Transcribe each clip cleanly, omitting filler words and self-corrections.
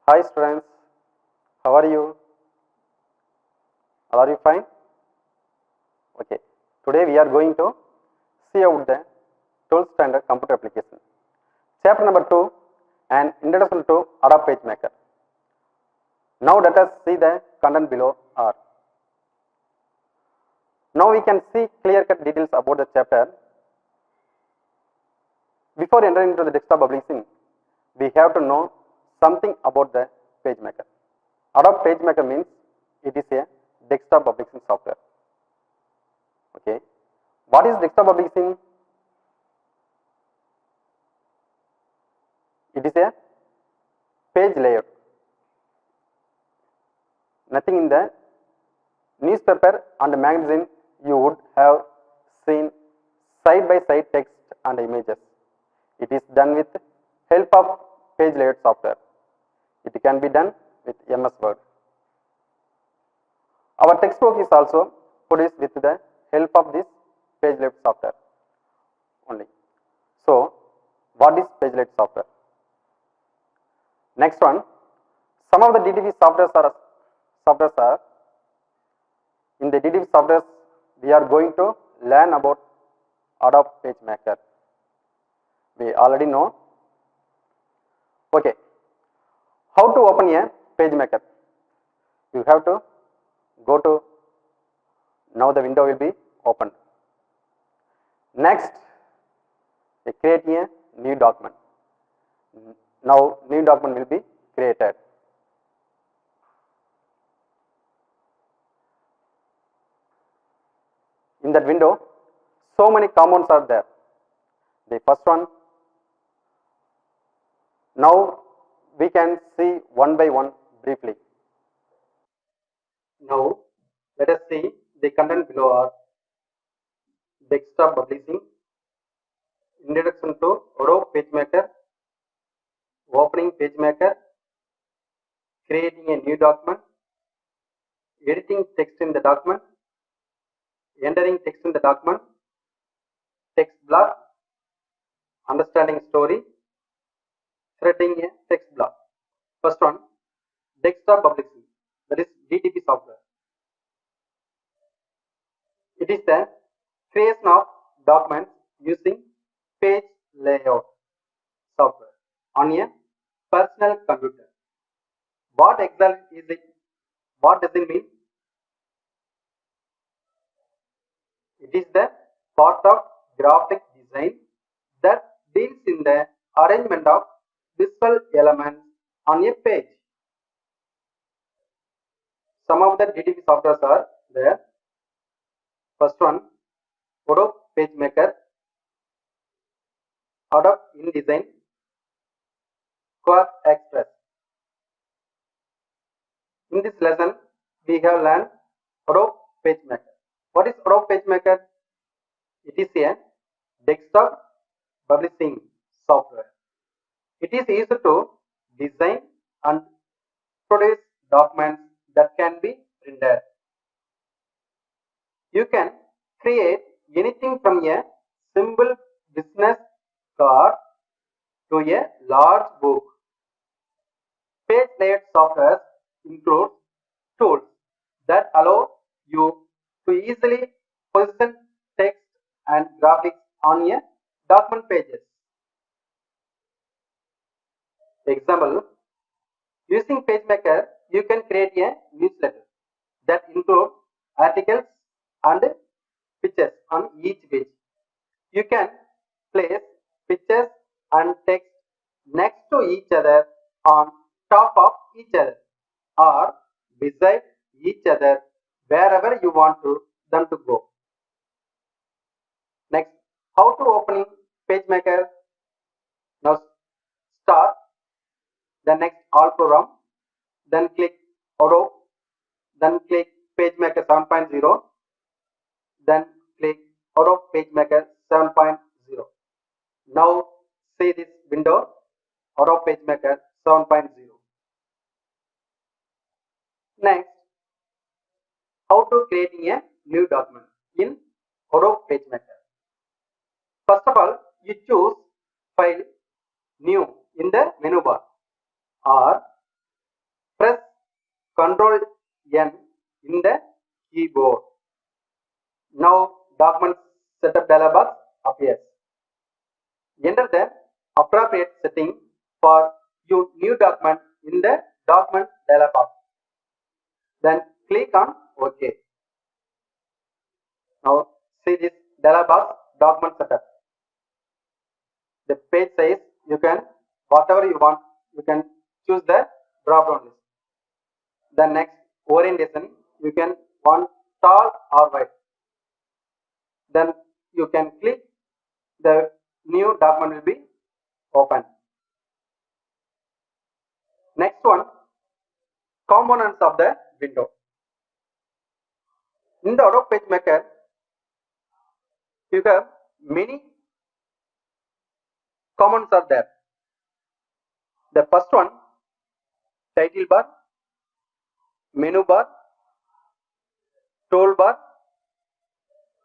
Hi students, how are you? Are you fine? Okay. Today we are going to see out the 12th standard computer application. Chapter number 2, an introduction to Adobe PageMaker. Now let us see the content below are. Now we can see clear-cut details about the chapter. Before entering into the desktop publishing, we have to know something about the PageMaker. Adobe PageMaker means it is a desktop publishing software. Okay. What is desktop publishing? It is a page layout. Nothing in the newspaper and magazine you would have seen side by side text and images. It is done with help of page layout software. It can be done with MS Word. Our textbook is also produced with the help of this page layout software only. So, what is page layout software? Next one, some of the DTV softwares are in the DTV softwares we are going to learn about Adobe PageMaker. We already know. Okay, how to open a PageMaker? You have to go to, now the window will be opened. Next, create a new document. Now new document will be created. In that window, so many components are there. The first one, now we can see one by one briefly. Now let us see the content below are desktop publishing, introduction to Adobe PageMaker, opening PageMaker, creating a new document, editing text in the document, entering text in the document, text block, understanding story, threading a text block. First one, desktop publishing, that is DTP software. It is the creation of documents using page layout software on a personal computer. What exactly is it? What does it mean? It is the part of graphic design that deals in the arrangement of visual elements on a page. Some of the DTP softwares are there. First one, Adobe PageMaker, Adobe InDesign, Quark Express. In this lesson, we have learned Adobe PageMaker. What is Adobe PageMaker? It is a desktop publishing software. It is easy to design and produce documents that can be printed. You can create anything from a simple business card to a large book. Page layout software includes tools that allow you to easily position text and graphics on a document pages. Example, using PageMaker, you can create a newsletter that includes articles and pictures on each page. You can place pictures and text next to each other, on top of each other, or beside each other, wherever you want them to go. Next, how to opening PageMaker? Now start, then next all program, then click Adobe, then click PageMaker 7.0, then click Adobe PageMaker 7.0. Now see this window, Adobe PageMaker 7.0. Next, how to creating a new document in Adobe PageMaker. First of all, you choose File, New in the menu bar, or Control N in the keyboard. Now document setup dialog box appears. Enter the appropriate setting for your new document in the document dialog box. Then click on OK. Now see this dialog box document setup. The page size you can whatever you want, you can choose the drop down list. The next orientation you can want tall or wide. Then you can click, the new document will be open. Next one, components of the window. In the Adobe PageMaker, you have many components are there. The first one, title bar, menu bar, toolbar,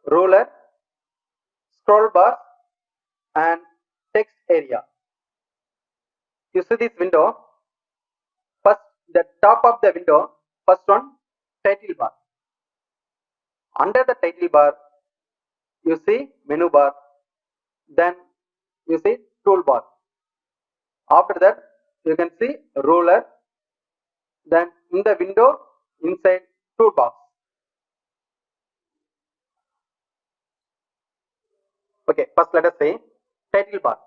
ruler, scroll bar, and text area. You see this window. First, the top of the window, first one, title bar. Under the title bar, you see menu bar, then you see toolbar. After that, you can see ruler, then in the window, inside toolbox. Okay, first let us say title bar.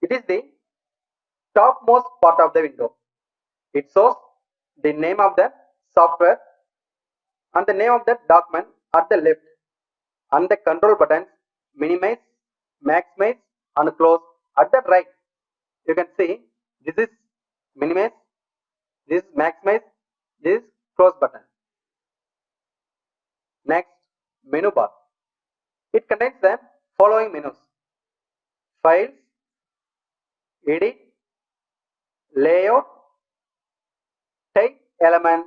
It is the topmost part of the window. It shows the name of the software and the name of the document at the left, and the control buttons minimize, maximize and close at the right. You can see this is minimize, this is maximize, this is close button. Next, menu bar. It contains the following menus: files, edit, layout, type element,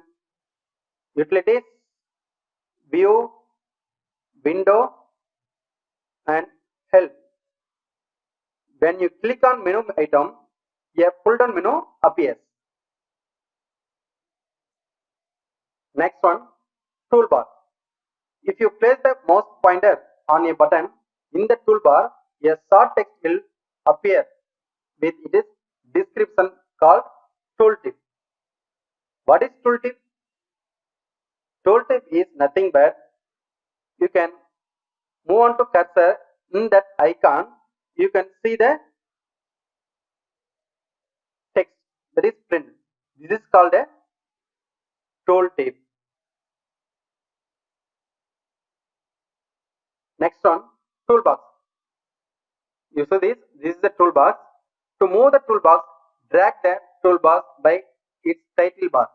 utilities, view, window and help. When you click on menu item, a pull down menu appears. Next one, toolbar. If you place the mouse pointer on a button in the toolbar, a short text will appear with its description called tooltip. What is tooltip? Tooltip is nothing but you can move on to cursor in that icon, you can see the text that is print. This is called a tooltip. Next one, toolbox. You see this is the toolbox. To move the toolbox, drag the toolbox by its title bar.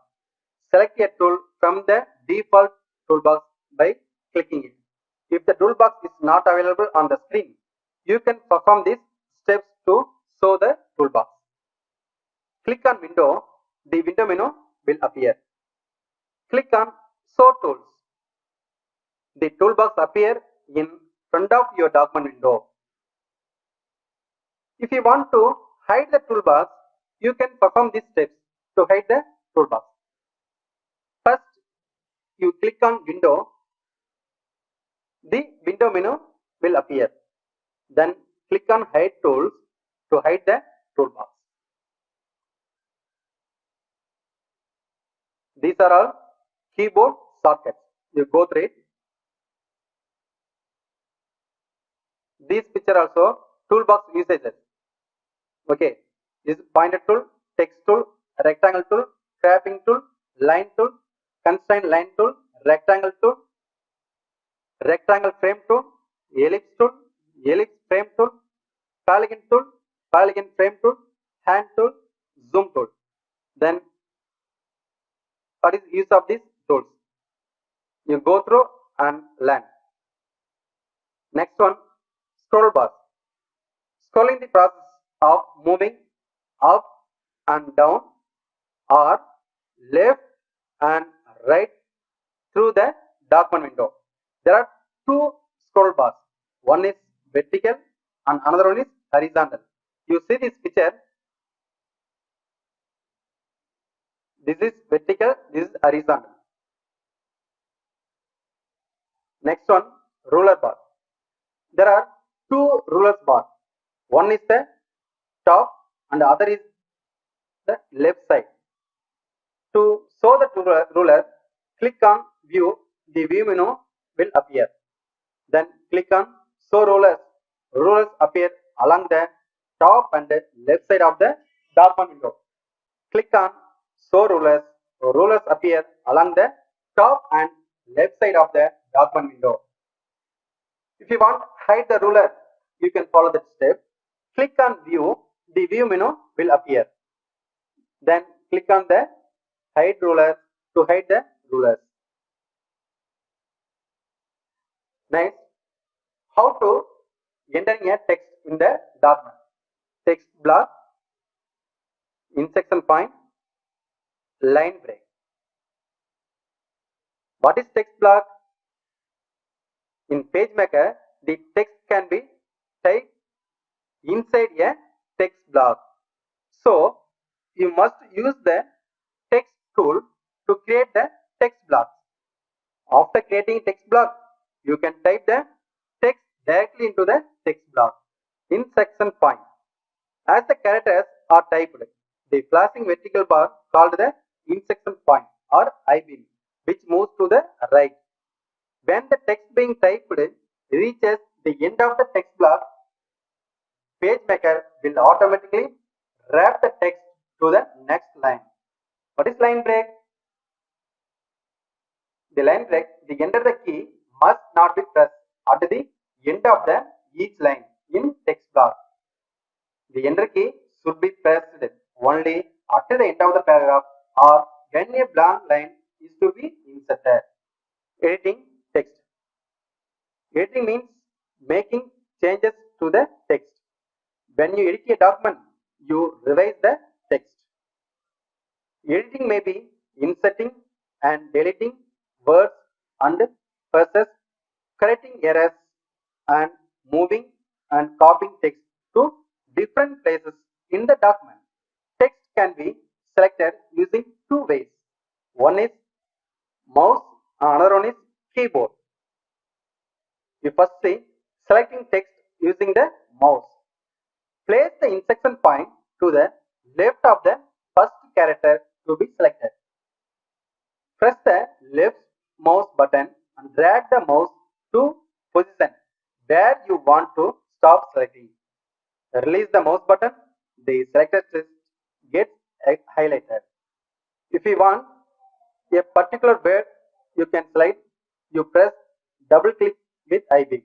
Select a tool from the default toolbox by clicking it. If the toolbox is not available on the screen, you can perform these steps to show the toolbox. Click on window, the window menu will appear. Click on show tools. The toolbox appear in front of your document window. If you want to hide the toolbox, you can perform these steps to hide the toolbox. First, you click on window, the window menu will appear. Then click on hide tools to hide the toolbox. These are all keyboard shortcuts. You go through it. This picture also toolbox usages. Okay, this is pointer tool, text tool, rectangle tool, scrapping tool, line tool, constraint line tool, rectangle tool, rectangle frame tool, ellipse tool, ellipse frame tool, polygon tool, polygon frame tool, hand tool, zoom tool. Then what is use of these tools? You go through and learn. Next one, scroll bar. Scrolling the process of moving up and down or left and right through the document window. There are two scroll bars. One is vertical and another one is horizontal. You see this picture. This is vertical, this is horizontal. Next one, ruler bar. There are two rulers bar. One is the top and the other is the left side. To show the ruler, click on view. The view menu will appear. Then click on show rulers. Rulers appear along the top and the left side of the document window. Click on show rulers. Rulers appear along the top and left side of the document window. If you want to hide the ruler, you can follow that step. Click on view. The view menu will appear. Then click on the hide ruler to hide the rulers. Next, how to enter a text in the document. Text block, intersection point, line break. What is text block? In PageMaker, the text can be typed inside a text block. So, you must use the text tool to create the text block. After creating text block, you can type the text directly into the text block in section point. As the characters are typed, the flashing vertical bar called the intersection point or I-beam, which moves to the right. When the text being typed reaches the end of the text block, PageMaker will automatically wrap the text to the next line. What is line break? The line break, the enter the key must not be pressed at the end of the each line in text block. The enter key should be pressed only at the end of the paragraph or when a blank line is to be inserted. Editing text. Editing means making changes to the text. When you edit a document, you revise the text. Editing may be inserting and deleting words and phrases, correcting errors, and moving and copying text to different places in the document. Text can be selected using two ways. One is mouse, another one is keyboard. You first see selecting text using the mouse. Place the intersection point to the left of the first character to be selected. Press the left mouse button and drag the mouse to position where you want to stop selecting. Release the mouse button, the selected text gets highlighted. If you want a particular word, you can select, you press double click with I-beam.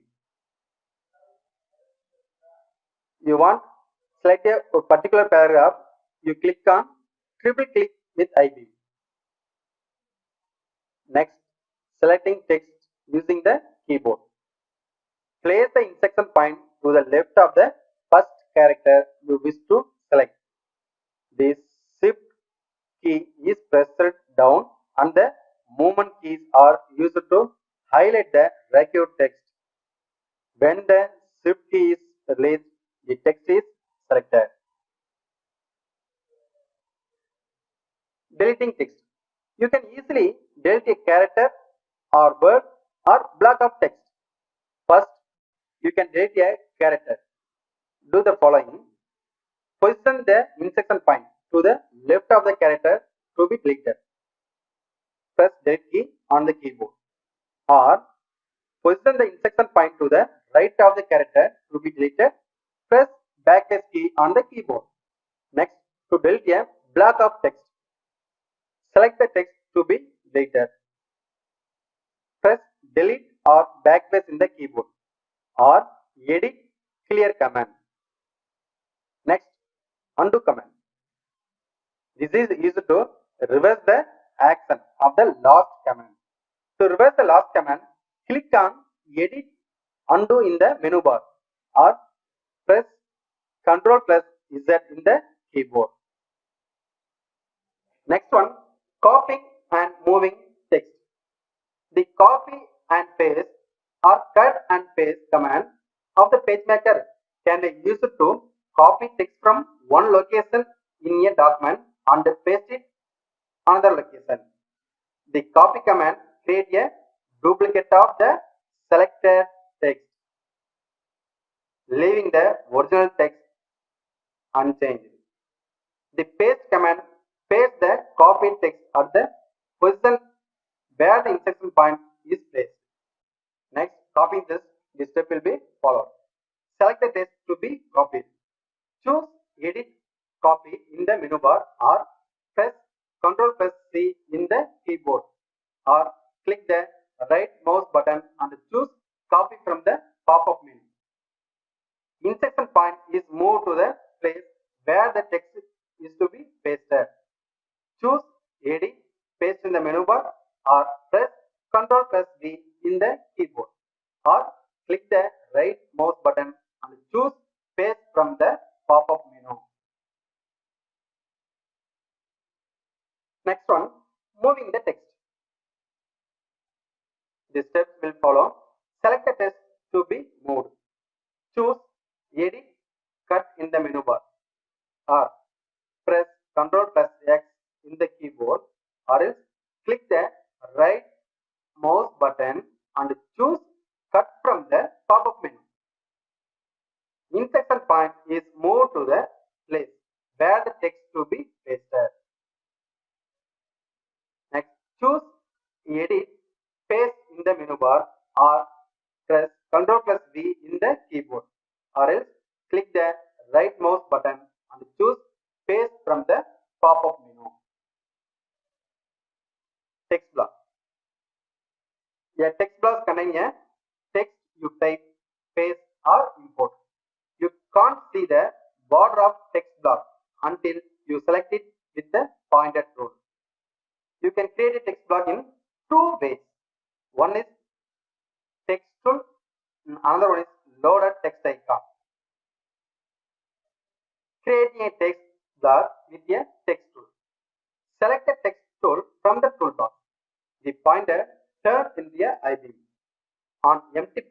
You want select a particular paragraph, you click on triple click with I-beam. Next, selecting text using the keyboard. Place the intersection point to the left of the first character you wish to select. The shift key is pressed down and the movement keys are used to highlight the required text. When the shift key is released, the text is selected. Deleting text. You can easily delete a character or word or block of text. First, you can delete a character. Do the following. Position the intersection point to the left of the character to be deleted. Press delete key on the keyboard. Or position the intersection point to the right of the character to be deleted. Press backspace key on the keyboard. Next, to delete a block of text, select the text to be deleted. Press delete or backspace in the keyboard or edit clear command. Next, undo command. This is used to reverse the action of the last command. To reverse the last command, click on edit undo in the menu bar or press Ctrl plus Z in the keyboard. Next one, copying and moving text. The copy and paste or cut and paste command of the PageMaker can be used to copy text from one location in a document and paste it another location. The copy command create a duplicate of the selected text, leaving the original text unchanged. The paste command pastes the copied text at the position where the insertion point is placed. Next, copying this step will be followed. Select the text to be copied. Choose Edit Copy in the menu bar or press Ctrl C in the keyboard or click the right mouse button and choose Copy from the pop-up menu. Insertion point is moved to the place where the text is to be pasted. Choose Edit Paste in the menu bar or press Ctrl V in the keyboard or click the right mouse button and choose Paste from the pop-up menu. Next one, moving the text. The steps will follow. Select the text to be moved. Choose Edit Cut in the menu bar or press Ctrl X in the keyboard or else click the right mouse button and choose Cut from the pop-up menu. Insertion point is moved to the place where the text to be pasted. Next, choose Edit Paste in the menu bar or press Ctrl V in the keyboard or else click the right mouse button and choose Paste from the pop-up menu. Text block. A text block contains a text you type, paste or import. You can't see the border of text block until you select it with the pointer tool. You can create a text block in two ways. One is text tool, and another one is loaded text icon. Creating a text block with a text tool. Select a text tool from the toolbox. The pointer turns into a I-beam on empty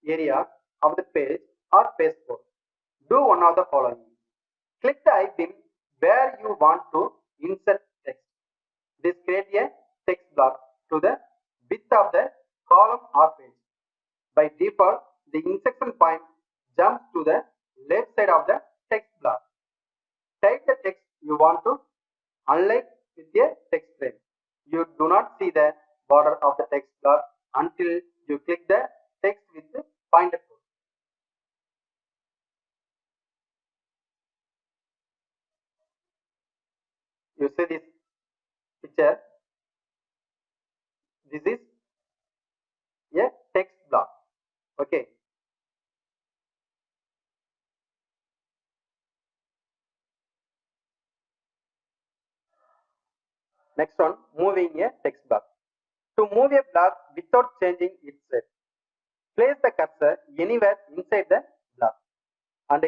area of the page or pasteboard. Do one of the following. Click the I-beam where you want to insert text. This creates a text block to the width of the column or page. By default, the insertion point jumps to the left side of the text block. Type the text you want to unlike with a text frame. You do not see the border of the text block until you click the text with the pointer tool. You see this picture. This is a text block. Okay. Next one, moving a text block. To move a block without changing its shape, place the cursor anywhere inside the block and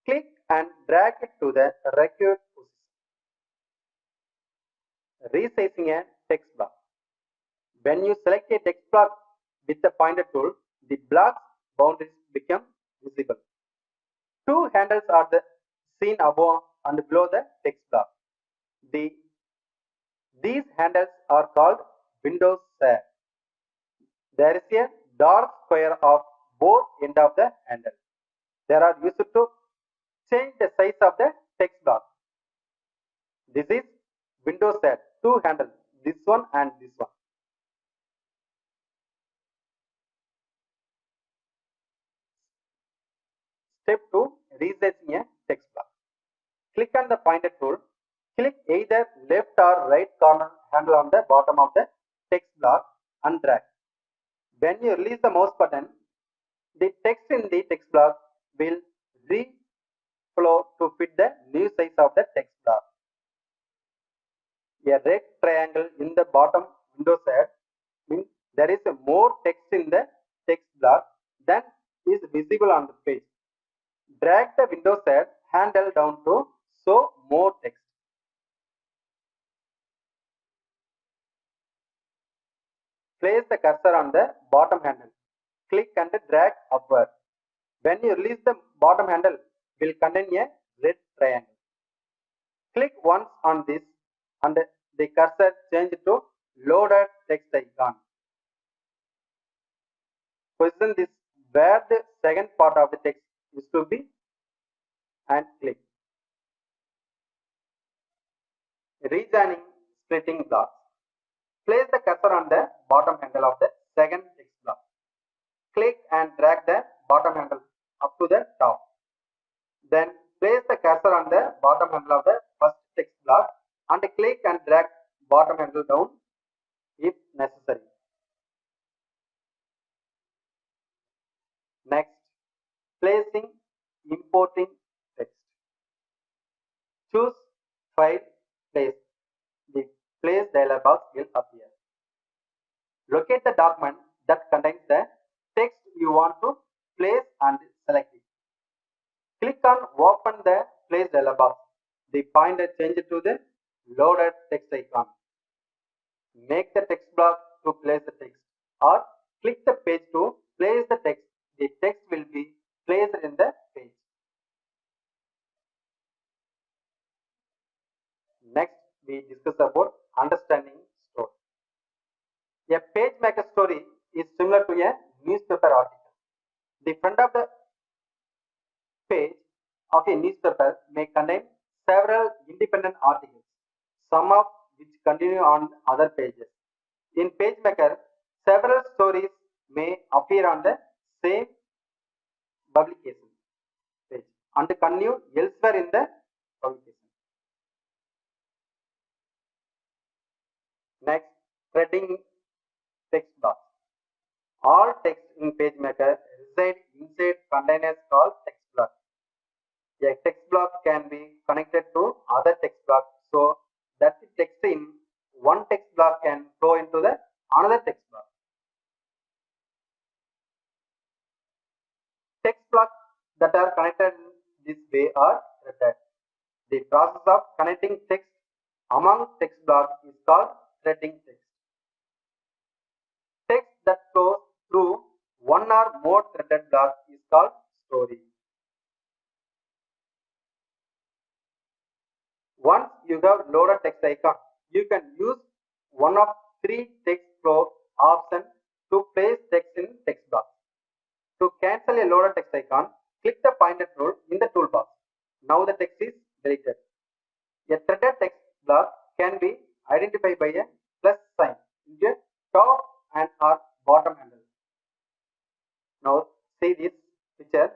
click and drag it to the required position. Resizing a text block. When you select a text block with the pointer tool, the block's boundaries become visible. Two handles are seen above and below the text block. These handles are called window shade. There is a dark square of both ends of the handle. They are used to change the size of the text block. This is window shade, two handles, this one and this one. Step 2, resizing a text block. Click on the pointer tool. Click either left or right corner handle on the bottom of the text block and drag. When you release the mouse button, the text in the text block will reflow to fit the new size of the text block. A red triangle in the bottom window shade means there is more text in the text block than is visible on the page. Drag the window shade handle down to show more text. Place the cursor on the bottom handle. Click and drag upward. When you release the bottom handle, will contain a red triangle. Click once on this and the cursor change to loaded text icon. Position this where the second part of the text is to be and click. Rejoining splitting blocks. Place the cursor on the bottom handle of the second text block. Click and drag the bottom handle up to the top. Then place the cursor on the bottom handle of the first text block and click and drag bottom handle down if necessary. Next, placing importing text. Choose File, Place. The Place dialog box will appear. Locate the document that contains the text you want to place and select it. Click on Open the Place dialog box. The pointer change to the loaded text icon. Make the text block to place the text or click the page to place the text. The text will be placed in the page. Next, we discuss about understanding story. A PageMaker story is similar to a newspaper article. The front of the page of a newspaper may contain several independent articles, some of which continue on other pages. In PageMaker, several stories may appear on the same publication page and continue elsewhere in the publication. Next, threading text box. All text in PageMaker reside inside containers called text block. A text block can be connected to other text blocks so that the text in one text block can flow into the another text block. Text blocks that are connected in this way are threaded. The process of connecting text among text blocks is called threading text. Text that flows through one or more threaded blocks is called story. Once you have loaded text icon, you can use one of three text flow options to place text in text box. To cancel a loaded text icon, click the pointer tool in the toolbox. Now the text is deleted. A threaded text block can be identified by a plus sign in the top and or bottom handle. Now see this picture.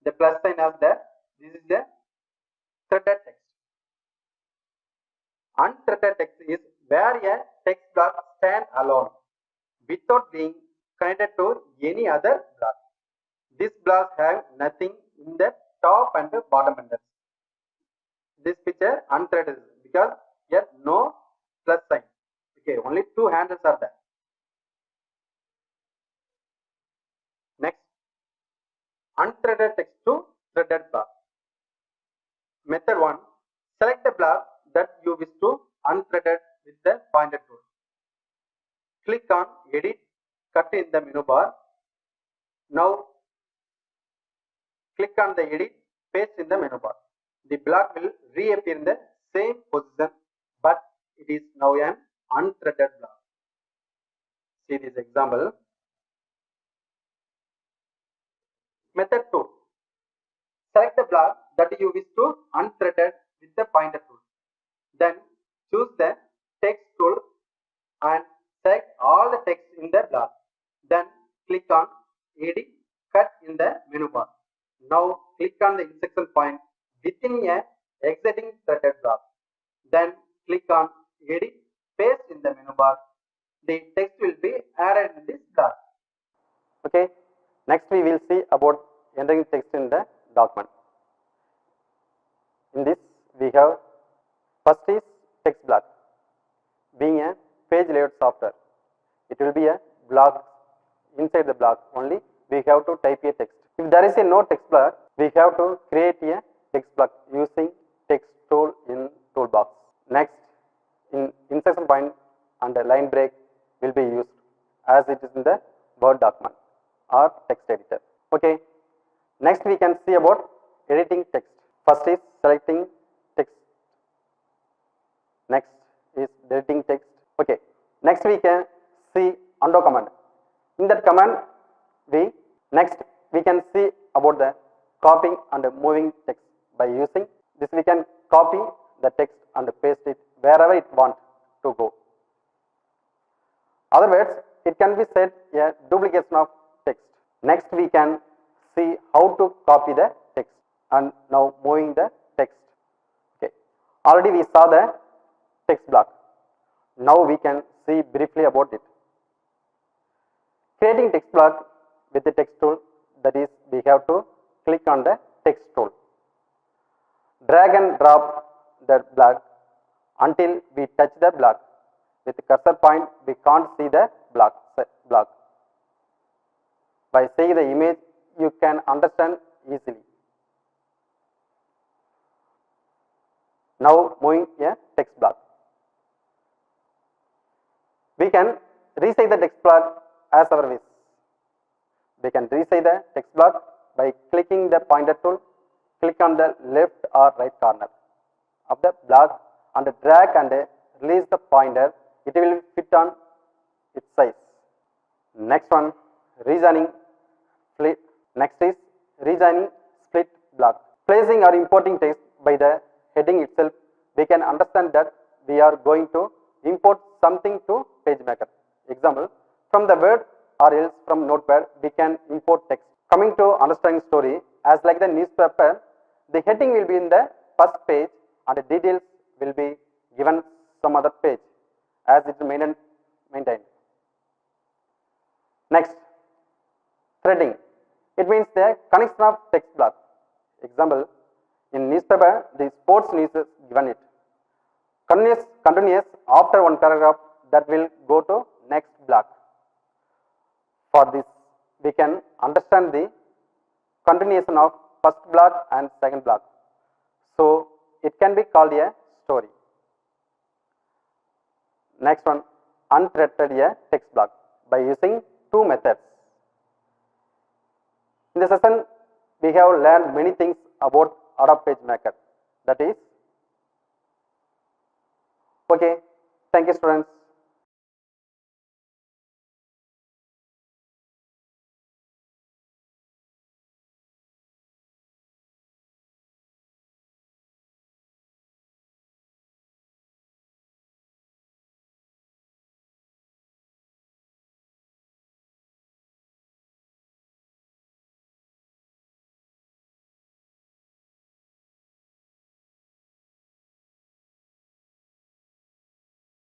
The plus sign is there. This is the threaded text. Unthreaded text is where a text block stands alone without being connected to any other block. These blocks have nothing in the top and the bottom handles. This picture unthreaded because here no plus sign. Okay, only two handles are there. Next, unthreaded text to threaded block. Method 1. Select the block that you wish to unthreaded with the pointer tool. Click on Edit, Cut in the menu bar. Now click on the Edit, Paste in the menu bar. The block will reappear in the same position, but it is now an unthreaded block. See this example. Method 2. Select the block that you wish to unthreaded with the pointer tool. Then choose the text tool and select all the text in the block. Then click on Edit, Cut in the menu bar. Now click on the intersection point within a exiting threaded block. Then click on Edit, Paste in the menu bar. The text will be added in this block. Okay. Next we will see about entering text in the document. In this we have first is text block. Being a page layout software, it will be a block. Inside the block only we have to type a text. If there is a no text block, we have to create a text block using text tool in toolbox. Next, in insertion point and a line break will be used as it is in the Word document or text editor. Okay. Next we can see about editing text. First is selecting text. Next, is deleting text. Okay, next we can see undo command. In that command, we can see about the copying and moving text. By using this, we can copy the text and paste it wherever it wants to go. Other words, it can be said a duplication of text. Next we can see how to copy the text and now moving the text. Okay. Already we saw the text block. Now we can see briefly about it. Creating text block with the text tool, that is, we have to click on the text tool. Drag and drop the block until we touch the block. With the cursor point, we can't see the block. By seeing the image, you can understand easily. Now moving a text block. We can resize the text block as our wish. We can resize the text block by clicking the pointer tool. Click on the left or right corner of the block and drag and release the pointer. It will fit on its size. Next one, rejoining split. Next is rejoining split block. Placing or importing text by the heading itself, we can understand that we are going to import something to PageMaker. Example, from the Word or else from Notepad, we can import text. Coming to understanding story, as like the newspaper, the heading will be in the first page and the details will be given some other page as it is maintained. Next, threading. It means the connection of text block. Example, in newspaper, the sports news is given it. Continuous after one paragraph, that will go to next block. For this, we can understand the continuation of first block and second block. So it can be called a story. Next one, unthreaded a text block by using two methods. In this session, we have learned many things about Adobe PageMaker. That is, okay. Thank you, students.